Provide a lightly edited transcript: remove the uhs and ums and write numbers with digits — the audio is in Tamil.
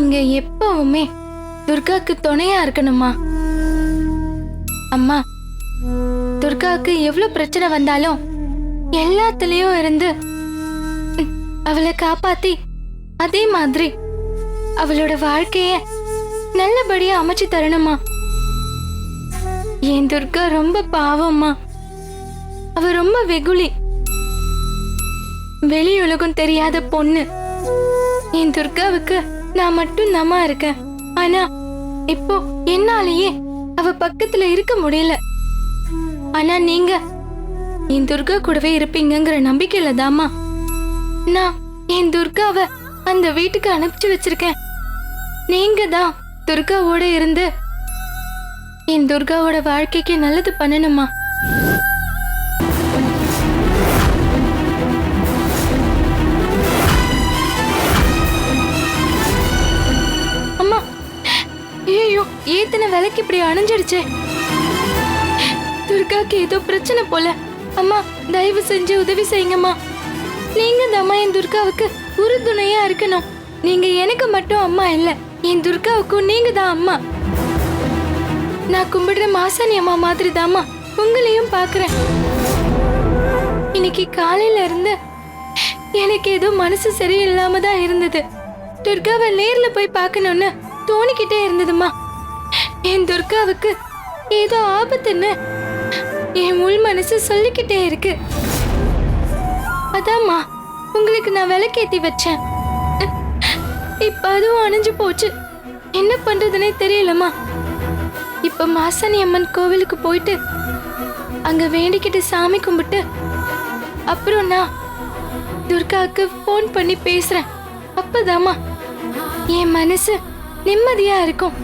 நீங்க எப்பவுமே துர்காக்கு துணையா இருக்கணுமா? அம்மா, துர்காக்கு எவ்வளவு பிரச்சனை வந்தாலும் எல்லாத்துலயும் இருந்து அவளை காப்பாத்தி அதே மாதிரி அவளோட வாழ்க்கைய நல்லபடியா அமைச்சு தரணுமா? என் துர்கா ரொம்ப பாவம்மா. அவ ரொம்ப வெகுளி, வெளியுலகம் தெரியாத பொண்ணு. என் துர்காவுக்கு நான் மட்டும் தாமா இருக்கேன். ஆனா இப்போ என்னாலேயே அவ பக்கத்துல இருக்க முடியல. ஆனா நீங்க என் துர்கா கூடவே இருப்பீங்கங்கிற நம்பிக்கையில தாமா நான் என் துர்காவை அந்த வீட்டுக்கு அனுப்பிச்சு வச்சிருக்கேன். நீங்க தான் துர்காவோட இருந்து என் துர்காவோட வாழ்க்கைக்கு நல்லது பண்ணணுமா? அம்மா, ஐயோ, ஏத்தனை விலைக்கு இப்படி அணைஞ்சிடுச்சே. துர்காக்கு ஏதோ பிரச்சனை போல. அம்மா, தயவு செஞ்சு உதவி செய்யுங்கம்மா. நீங்க தாம்மா என் துர்காவுக்கு உறுதுணையா இருக்கணும். நீங்க எனக்கு மட்டும் அம்மா இல்ல, என் துர்காவுக்கும் நீங்க தான் அம்மா. நான் கும்பிடுற மாசாணி அம்மா மாதிரி தாம்மா உங்களையும் பாக்குறேன். இன்னைக்கு காலையில இருந்து எனக்கு ஏதோ மனசு சரியில்லாம தான் இருந்தது. துர்காவை நேர்ல போய் பார்க்கணும்னு தோணிக்கிட்டே இருந்ததுமா. என் துர்காவுக்கு ஏதோ ஆபத்துன்னு என் உள் மனசு சொல்லிக்கிட்டே இருக்கு. அதாம்மா உங்களுக்கு நான் விளக்கேத்தி வச்சேன். இப்ப அதுவும் அணைஞ்சு போச்சு. என்ன பண்றதுன்னே தெரியலம்மா. இப்ப மாசாணி அம்மன் கோவிலுக்கு போயிட்டு அங்க வேண்டிக்கிட்டு சாமி கும்பிட்டு அப்புறம் நான் துர்காவுக்கு போன் பண்ணி பேசுறேன். அப்பதாம்மா என் மனசு நிம்மதியா இருக்கும்.